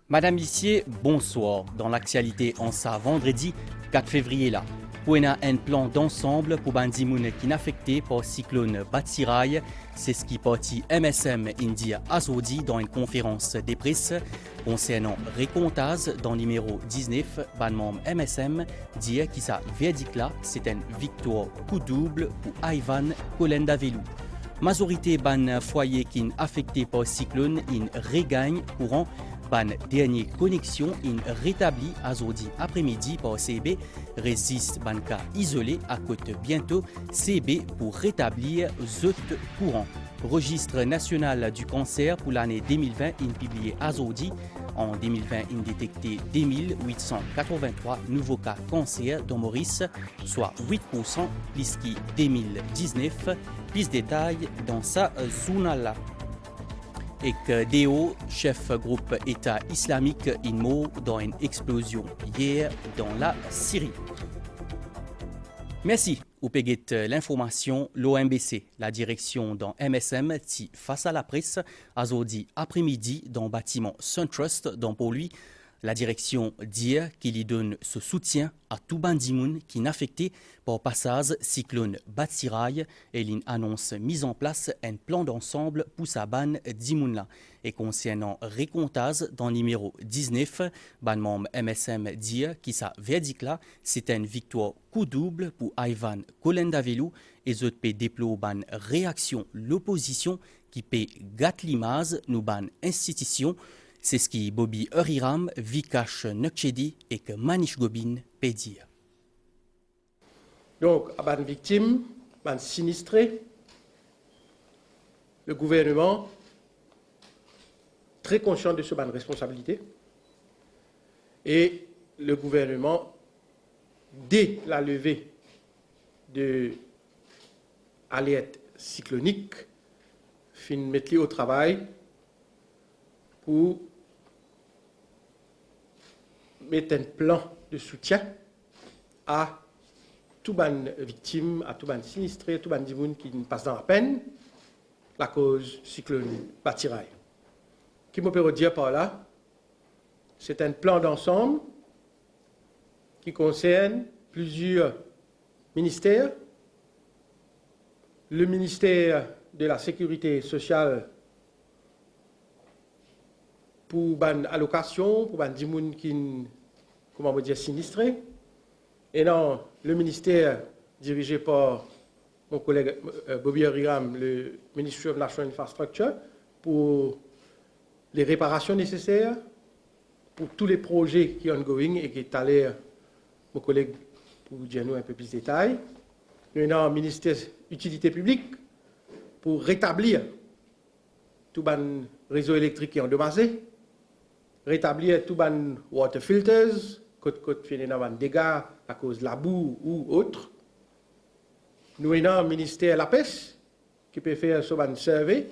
Madame Issier, bonsoir. Dans l'actualité en ça vendredi 4 février là. Pour un plan d'ensemble pour Bandimoun qui affecté par cyclone Batsirai, c'est ce qui partit MSM India Azodi dans une conférence des presse concernant Récontaz dans le numéro 19, ban membre MSM dit qui sa verdict là, c'est une victoire coup double pour Ivan Kolendavelou. Majorité ban foyer qui affecté par cyclone in regagne courant. Ban dernière connexion in rétabli azodi après-midi par CB résiste ban cas isolé à côté bientôt CB pour rétablir zot courant. Registre national du cancer pour l'année 2020 in publié azodi. En 2020, il détecté 2883 nouveaux cas cancer dans Maurice, soit 8% plus qu'en 2019. Plus de détails dans sa zone-là. Et que DO, chef groupe État islamique, INMO dans une explosion hier dans la Syrie. Merci. Ou péguet l'information, l'OMBC, la direction dans MSM, qui face à la presse, azodi après-midi dans bâtiment SunTrust, dans pour lui, la direction dit qu'il y donne ce soutien à tout bandimoun qui n'est affecté par passage cyclone Batsirai et il annonce mise en place un plan d'ensemble pour sa ban dimounla. Et concernant Récontaz dans le numéro 19, ban membre MSM dit qui sa verdict là, c'est une victoire coup double pour Ivan Kolendavelou et autres peut déployer ban réaction l'opposition qui peut gâter l'image nous ban institution. C'est ce qui Bobby Uriram, Vikash Nukchedi et que Manish Gobin peut dire. Donc, à ban victime, ban sinistré, le gouvernement, très conscient de ce ban responsabilité, et le gouvernement, dès la levée de l'alerte cyclonique, fin mettre au travail pour mettre un plan de soutien à tout ban victime, à tout ban sinistré, tout ban dimoun qui passe dans la peine, la cause cyclone Batsirai. Qui me peut dire par là, c'est un plan d'ensemble qui concerne plusieurs ministères. Le ministère de la Sécurité sociale pour ban allocation, pour ban dimoun qui comment on dire sinistré, et non le ministère dirigé par mon collègue Bobby Uriram, le Ministry of National Infrastructure, pour les réparations nécessaires, pour tous les projets qui sont ongoing et qui est allé mon collègue pour dire nous un peu plus de détails. Nous avons le ministère Utilité publique pour rétablir tout ban réseau électrique qui est endommagé, rétablir tout ban water filters, côte fait des dégâts à cause de la boue ou autre. Nous avons le ministère de la pêche qui peut faire ce ban survey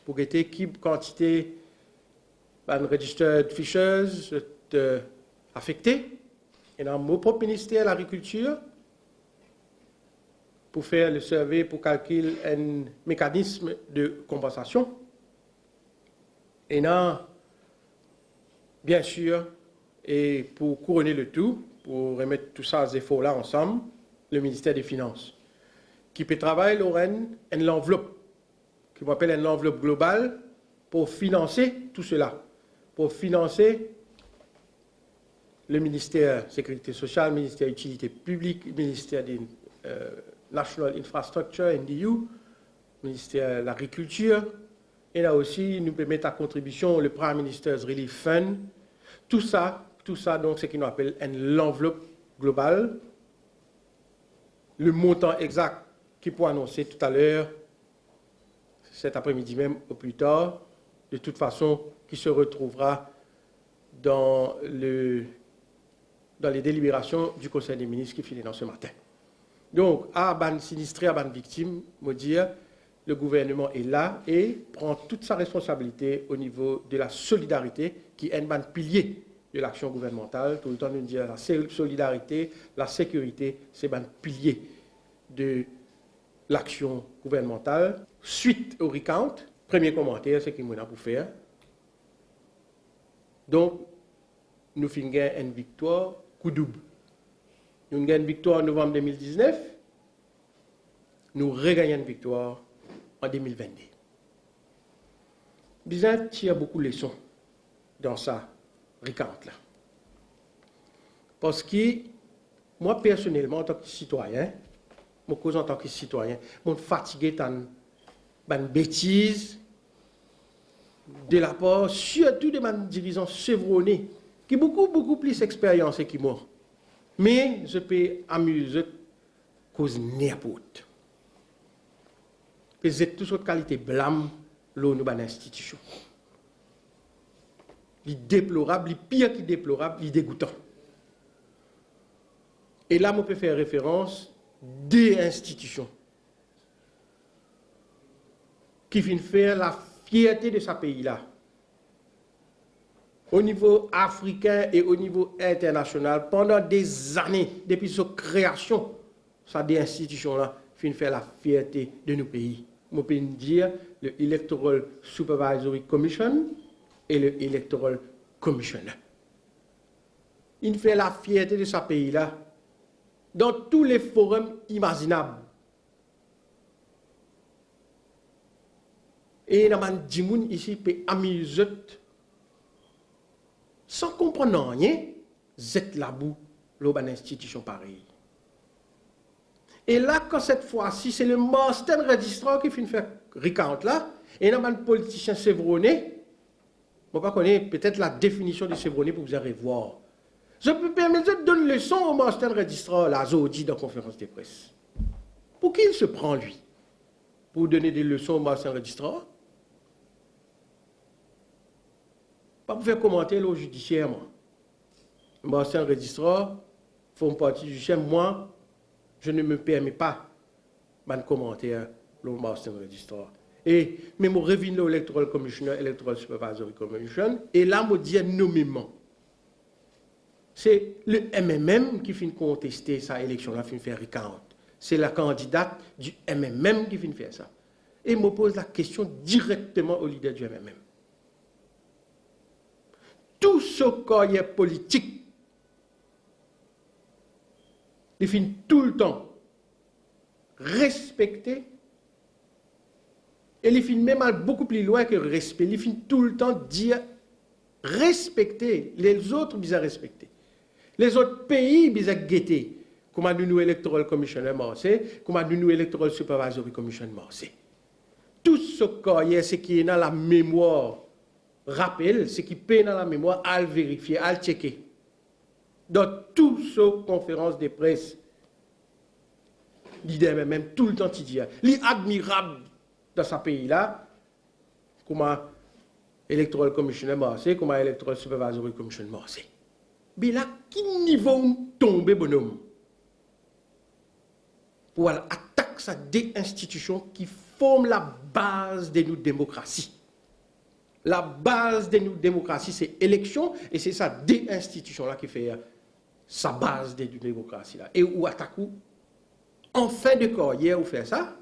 pour guetter qui quantité ban registered fishers affectés. Et dans mon propre ministère de l'agriculture pour faire le survey pour calculer un mécanisme de compensation. Et non, bien sûr, et pour couronner le tout, pour remettre tout ça, ces efforts-là ensemble, le ministère des Finances, qui peut travailler, Lorraine, une enveloppe, qui m'appelle une enveloppe globale, pour financer tout cela, pour financer le ministère de la Sécurité sociale, le ministère de l'Utilité publique, le ministère de National Infrastructure, NDU, le ministère de l'Agriculture, et là aussi, nous pouvons mettre à contribution le Prime Minister's Relief Fund. Tout ça, donc, c'est ce qu'on appelle l'enveloppe globale. Le montant exact qui pourra annoncer tout à l'heure, cet après-midi même au plus tard, de toute façon, qui se retrouvera dans les délibérations du Conseil des ministres qui finit dans ce matin. Donc, à ban sinistré, à ban victime, me dire, le gouvernement est là et prend toute sa responsabilité au niveau de la solidarité qui est un pilier de l'action gouvernementale. Tout le temps, nous disons la solidarité, la sécurité, c'est un pilier de l'action gouvernementale. Suite au recount, premier commentaire, c'est qu'il m'a pour faire. Donc, nous avons gagné une victoire coup double. Nous avons gagné une victoire en novembre 2019, nous regagnons une victoire en 2022. Bizarre tire beaucoup de leçons dans ça, recante là. Parce que moi personnellement, en tant que citoyen, je cause en tant que citoyen, je suis fatigué d'une bêtise de la part, surtout de ma dirigeant chevronné, qui a beaucoup plus d'expérience que moi. Mais je peux amuser cause n'importe. C'est toute sorte de qualité blâme l'eau nous institution. Il est déplorable, il est pire que déplorable, il est dégoûtant. Et là, on peut faire référence des institutions qui viennent faire la fierté de ce pays-là. Au niveau africain et au niveau international, pendant des années, depuis sa création, ces deux institutions-là viennent faire la fierté de nos pays. On peut dire le Electoral Supervisory Commission et le Electoral Commission. Il fait la fierté de ce pays-là dans tous les forums imaginables. Et il y a des gens ici qui peuvent amuser sans comprendre rien, c'est là-bout l'autre institution pareille. Et là, quand cette fois-ci, c'est le master registrar qui fait faire recount là, et il y a un politicien chevronné, je ne connais pas peut-être la définition de chevronné pour vous allez voir. Je peux permettre de donner une leçon au master registrar, là, Zodi, dans la conférence de presse. Pour qui il se prend, lui? Pour donner des leçons au master registrar? Pas pour faire commenter l'eau judiciaire, moi. Le master registrar font partie du judiciaire, moi, je ne me permets pas de commenter le master registrar. Et même au revenu de l'Electoral Commissioner, Electoral Supervisory Commission, et là, je dis nommément. C'est le MMM qui finit contester sa élection-là, finit faire recount. C'est la candidate du MMM qui finit faire ça. Et je me pose la question directement au leader du MMM. Tout ce qu'il y a politique, il finit tout le temps respecter, et il finit même beaucoup plus loin que respect. Il finit tout le temps dire respecter, les autres bien respecter. Les autres pays bien guetter. Comment nous Electoral Commissioner Marseille, comment nous Electoral Supervisory Commission Marseille. Tout ce qu'il y a, c'est qui est dans la mémoire. Rappel, ce qui peut dans la mémoire, à le vérifier, à le checker. Dans toutes ces conférences de presse, l'idée même tout le temps, il dit, l'admirable dans ce pays-là, comment Electoral Commissioner Marseille, comment Electoral Supervisory Commission Marseille. Mais là, quel niveau tomber, bonhomme? Pour attaquer ça des institutions qui forment la base de notre démocratie. La base de notre démocratie, c'est l'élection, et c'est ça des institutions-là qui fait sa base de notre démocratie. Là. Et où attaque, en fin de carrière, où fait ça?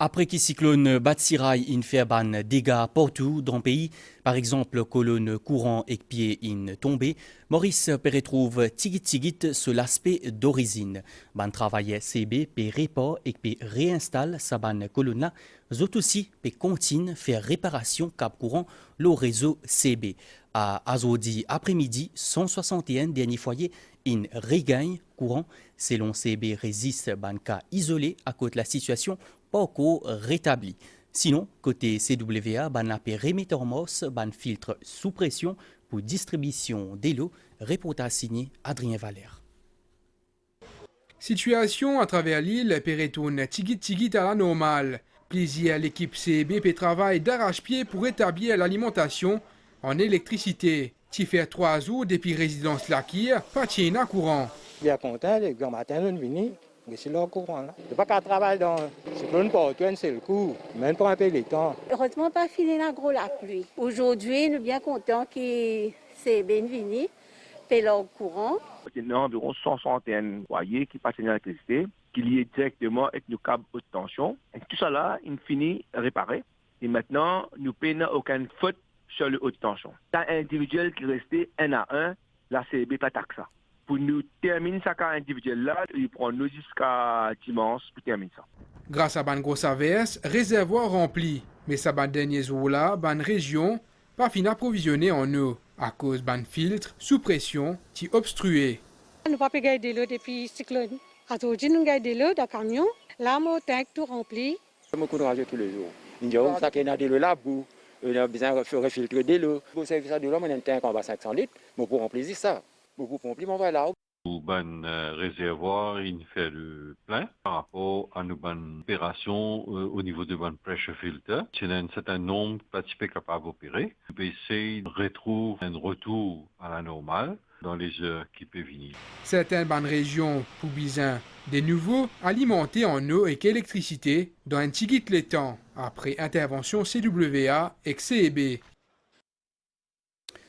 Après que cyclone Batsirai in fait ban dégâts partout dans le pays, par exemple colonne courant et pied in tombé, Maurice retrouve tigit sur l'aspect d'origine. Ban travail CB peut répare et peut réinstaller sa ban colonne là, zot aussi peut continuer faire réparation cap courant le réseau CB. À Azodi après-midi, 161 derniers foyers in regagne courant. Selon CB résiste ban cas isolé à cause de la situation pas encore rétabli. Sinon, côté CWA, ban a remettre en mos ban filtre sous pression pour distribution de l'eau. Reportage signé Adrien Valère. Situation à travers l'île peut retourner tigit à la normale. Plaisir à l'équipe CB travaille d'arrache-pied pour établir l'alimentation en électricité. Qui fait 3 jours depuis résidence Lakir, pas tient courant. Bien content, les grands matins, nous venons. C'est leur courant là. C'est pas qu'un travail dans le cyclone portuaire, c'est le coup. Même pour un peu les temps. Heureusement, pas fini la grosse la pluie. Aujourd'hui, nous sommes bien contents que c'est bien venu, fait leur courant. Il y a environ 161 foyers qui passent à l'électricité, qui lient directement avec nos câbles haute tension. Et tout ça là, il finit réparé. Et maintenant, nous n'avons aucune faute sur le haute tension. Cas individuel qui restait 1 à 1, la CEB pas taxe ça. Pour nous terminer ce cas individuel-là, il prend nous jusqu'à dimanche pour terminer ça. Grâce à ban grosse averse, réservoir rempli. Mais ça ban dernier jour-là, ban région, pas fin approvisionné en eau. À cause ban filtre, sous pression, qui obstrué. Nous pas pu gagner de l'eau depuis le cyclone. Aujourd'hui, nous gagnons de l'eau dans le camion. Là, mon tank tout rempli. Je me courage tous les jours. Nous avons ça qui est de l'eau là-bas. On a besoin de refiltrer de l'eau. Pour servir ça de l'eau, on a un tank en bas 500 litres. Mais pour remplir ça, pour remplir mon verre là. Au ban réservoir, il fait le plein par rapport à nos bonnes opérations au niveau de ban pressure filter. Il y a un certain nombre de participants capables d'opérer. Le PC retrouve un retour à la normale dans les heures qui peuvent venir. Certaines bonnes régions, pour bizin, des nouveaux alimentés en eau et électricité dans un tigit les temps, après intervention CWA et CEB.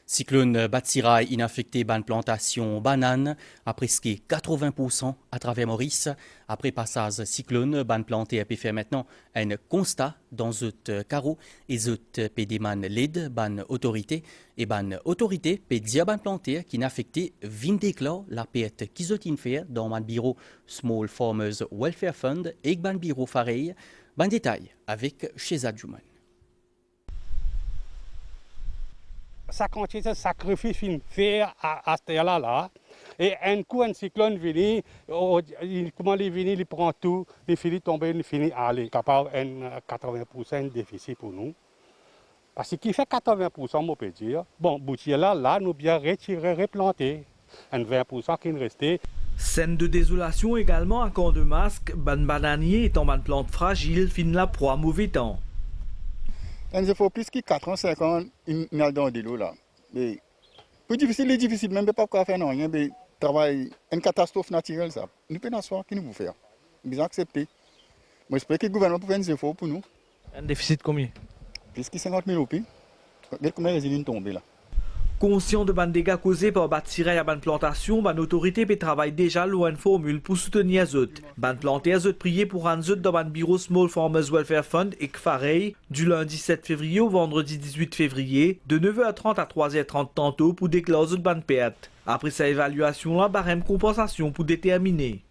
Cyclone Batsirai inaffecté ban plantation banane à presque 80% à travers Maurice. Après passage cyclone, ban planté peut faire maintenant un constat dans ce carreau et ce pédéman LED ban autorité et ban autorité peut dire ban planté qui n'affecté 20 déclats la perte qui zotine faire dans ban bureau Small Farmers Welfare Fund et ban bureau pareil. Ban détail avec chez Adjouman. Ça continue de sacrifice faire à ce terre-là. Et un coup, un cyclone vient, comment il vient, il prend tout, il finit tomber, il finit aller. Capable un 80% de déficit pour nous. Parce qu'il fait 80%, on peut dire. Bon, boutier là, nous bien retirer, replanter. Un 20% qui restait. Scène de désolation également à Camp de Masque, ban bananier étant ban plante fragile, fin la proie mauvais temps. Il faut plus que 4 ans, 5 ans, il y a dans de l'eau là. Mais plus difficile, c'est difficile, même pas quoi faire non, rien, mais travail, une catastrophe naturelle ça. Nous pouvons asseoir, qui nous vous faire. Nous accepter. Moi j'espère que le gouvernement peut faire des efforts pour nous. Un déficit combien? Plus que 50 000 roupies. Regardez combien de résilients tombés là. Conscient de ban dégâts causés par Batsirai à ban plantation, ban autorité peut travailler déjà loin une formule pour soutenir Azot. Ban planté Azot prié pour Azot dans ban bureau Small Farmers Welfare Fund et Kfarey du lundi 7 février au vendredi 18 février de 9h30 à 3h30 tantôt pour déclarer Azot ban perte. Après sa évaluation, la barème compensation pour déterminer.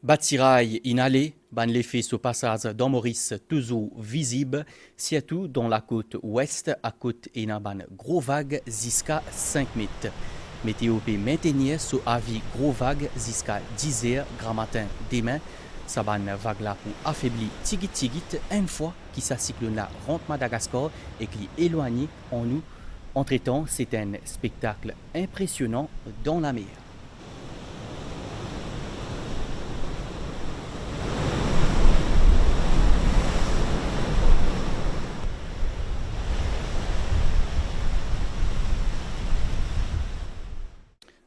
Batsirai inhalé, ban l'effet sur passage dans Maurice toujours visible, surtout dans la côte ouest, à côte et dans ban gros vague jusqu'à 5 mètres. Météo peut maintenir sur avis gros vague jusqu'à 10 heures grand matin demain. Ça ban vague là pour affaiblir tigit une fois qui sa cyclone là rentre Madagascar et qui éloigne en nous. Entre-temps, c'est un spectacle impressionnant dans la mer.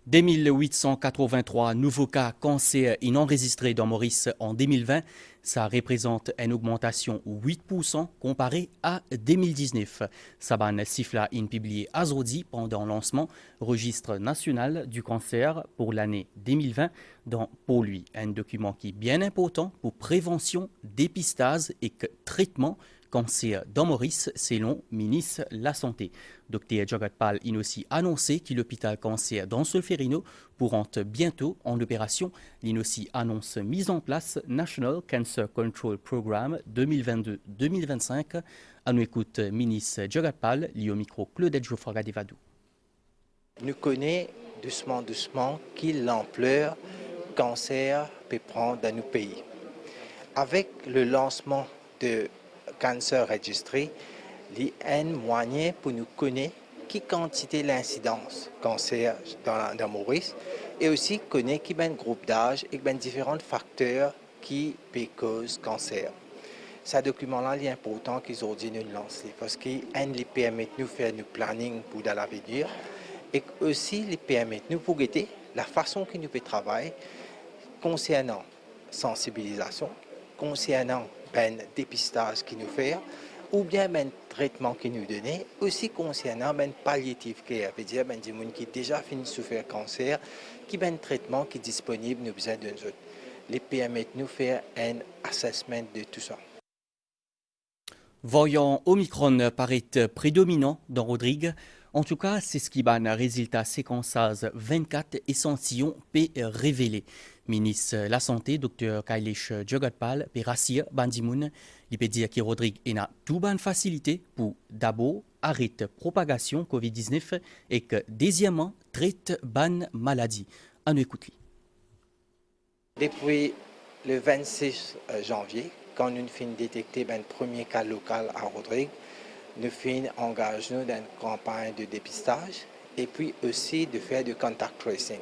Dès 1883 nouveaux cas cancer enregistrés dans Maurice en 2020, ça représente une augmentation de 8% comparé à 2019. Saban Sifla in publié aujourd'hui pendant le lancement registre national du cancer pour l'année 2020 dans pour lui un document qui est bien important pour prévention, dépistage et traitement cancer dans Maurice selon le ministre de la Santé. Dr Jagat Pal a aussi annoncé que l'hôpital cancer dans Solferino pourra bientôt en opération. Il a aussi annonce mise en place National Cancer Control Program 2022-2025. À nous écoute ministre Jagat Pal, lié au micro Claudette Geoffroy Gadevadou. Nous connaissons doucement quelle ampleur le cancer peut prendre dans nos pays. Avec le lancement de cancer registré, il y a un moyen pour nous connaître qui quantité l'incidence cancer dans Maurice et aussi connaître qui est un groupe d'âge et différents facteurs qui peuvent causer cancer. Ce document-là est important qu'ils ont dit nous lancer parce qu'il permet de nous faire du planning pour l'avenir et aussi il permet de nous pour guetter la façon que nous pouvons travailler concernant sensibilisation, concernant le dépistage qui nous fait, ou bien le traitement qui nous donne, aussi concernant le palliatif care, c'est-à-dire des gens qui ont déjà fini de souffrir cancer, qui ont un traitement qui est disponible, nous besoin d'un autre. Les permettent de nous faire un assessment de tout ça. Voyant Omicron paraître prédominant dans Rodrigue, en tout cas, c'est ce qui ban résultat séquençage 24 échantillons P révélés. Ministre de la Santé, Dr. Kailesh Jagotpal, peut rassurer Bandimoun, il peut dire que Rodrigue a tout bonne facilité pour d'abord arrêter propagation COVID-19 et que deuxièmement traite bonne maladie. À nous écouter. Depuis le 26 janvier, quand nous finissons détecter un premier cas local à Rodrigue, nous finissons engager dans une campagne de dépistage et puis aussi de faire du contact tracing.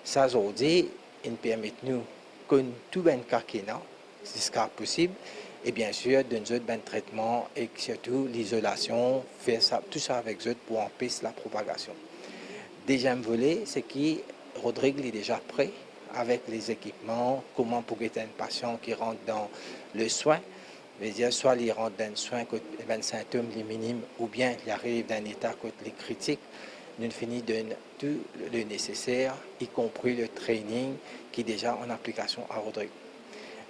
Ça aujourd'hui, il permet nous que tout ben cas qui n'a jusqu'à possible et bien sûr de nous ben traitement et surtout l'isolation, faire ça, tout ça avec eux pour empêcher la propagation. Deuxième volet, c'est que Rodrigue est déjà prêt avec les équipements, comment pour être un patient qui rentre dans le soin, dire soit il rentre dans le soin quand les symptômes les minimes ou bien il arrive dans un état quand les critiques, nous finissons de tout le nécessaire, y compris le training qui est déjà en application à Rodrigue.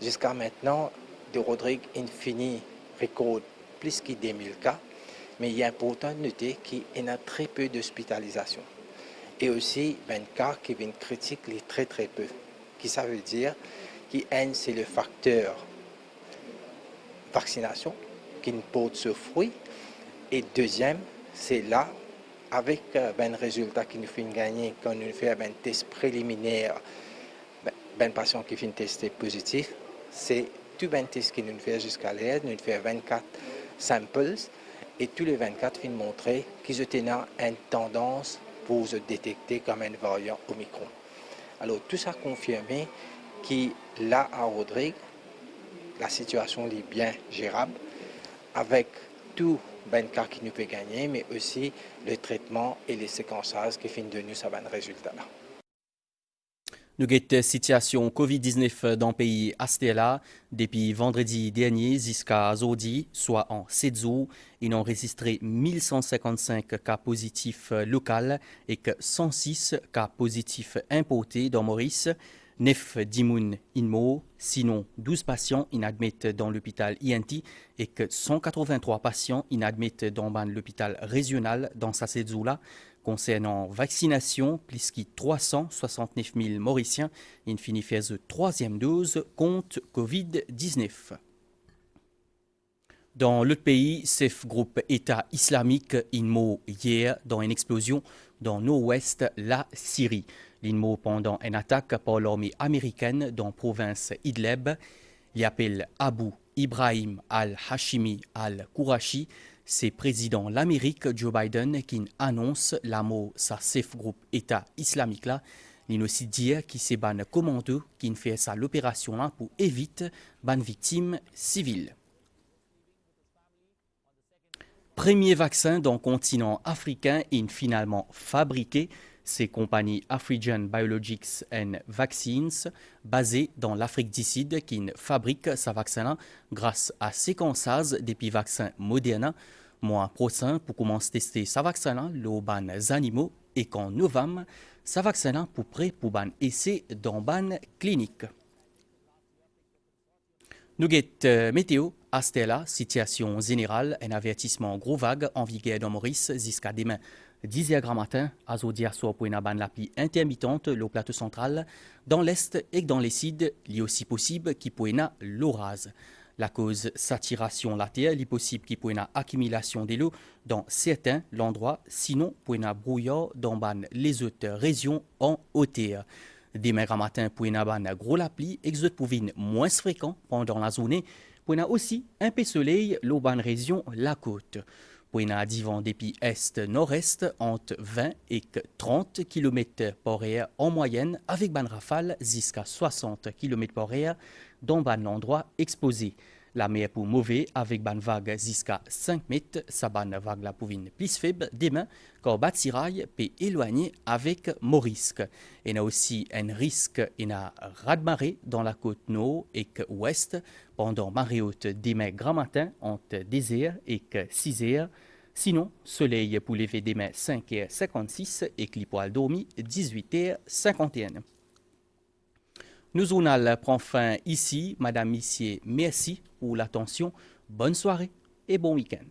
Jusqu'à maintenant, de Rodrigue, il finit record plus que 2000 cas, mais il est important de noter qu'il y a très peu d'hospitalisation. Et aussi, un cas qui vient critique, il est très très peu. Qui ça veut dire que c'est le facteur vaccination qui nous porte ce fruit. Et deuxième, c'est là, avec un résultat qui nous fait gagner quand nous faisons un test préliminaire, un patient qui finit testé positif, c'est tout un test qui nous fait jusqu'à l'aide, nous faisons 24 samples et tous les 24 finissent montrer qu'ils ont une tendance pour se détecter comme un variant Omicron. Alors tout ça confirmé que là à Rodrigue, la situation est bien gérable avec tout ben cas qui nous peut gagner, mais aussi le traitement et les séquençages qui finissent de nous ça un résultat. Nous avons situation COVID-19 dans le pays Astela depuis vendredi dernier jusqu'à aujourd'hui, soit en 7 jours. Ils ont enregistré 1155 cas positifs locaux et 106 cas positifs importés dans Maurice. 9 dimoun inmo, sinon 12 patients inadmettent dans l'hôpital INT et 183 patients inadmettent dans l'hôpital régional dans sa là. Concernant vaccination, plus de 369 000 Mauriciens ont fini faire la troisième dose contre COVID-19. Dans l'autre pays, ce groupe État islamique INMO hier dans une explosion dans le nord-ouest la Syrie. L'INMO pendant une attaque par l'armée américaine dans la province Idlib. Il appelle Abu Ibrahim al-Hashimi al-Qurashi. C'est président de l'Amérique, Joe Biden, qui annonce la mort sa chef groupe État islamique là. Il aussi dit que c'est ban commando qui fait ça l'opération là pour éviter ban victimes civiles. Premier vaccin dans le continent africain est finalement fabriqué. C'est compagnie African Biologics and Vaccines, basée dans l'Afrique du Sud, qui fabrique ce vaccin grâce à séquençage depuis vaccins modernes. Mois prochain, pour commencer à tester ce vaccin, le ban animaux et qu'en novembre, ce vaccin pour prêt pour ban essai dans ban clinique. Nous avons météo, à Stella, situation générale, un avertissement gros vague en vigueur dans Maurice jusqu'à demain. 10h matin, à Zodia soit pour une ban la pluie intermittente au plateau central, dans l'est et dans les sud, il est aussi possible qu'il peut y avoir l'orage. La cause saturation la terre, il est possible qu'il peut y avoir accumulation de l'eau dans certains endroits, sinon pour y avoir brouillard dans les autres régions en hauteur. Demain matin, pour y avoir gros la pluie, exode pour venir moins fréquent pendant la journée, pour y avoir aussi un peu de soleil dans la région la côte. Pour y avoir des vents depuis est-nord-est entre 20 et 30 km par heure en moyenne, avec ban rafale jusqu'à 60 km par heure dans ban endroit exposé. La mer pour mauvais avec ban vague jusqu'à 5 mètres, sa ban vague la pour une plus faible demain, quand Batsirail peut éloigner avec Maurice. Il y a aussi un risque de raz-de-marée dans la côte nord et ouest pendant marée haute demain grand matin entre 10h et 6h. Sinon, soleil pour lever demain 5h56 et clipoil dormi 18h51. Nous journal prend fin ici. Madame, Messieurs, merci pour l'attention. Bonne soirée. et bon week-end.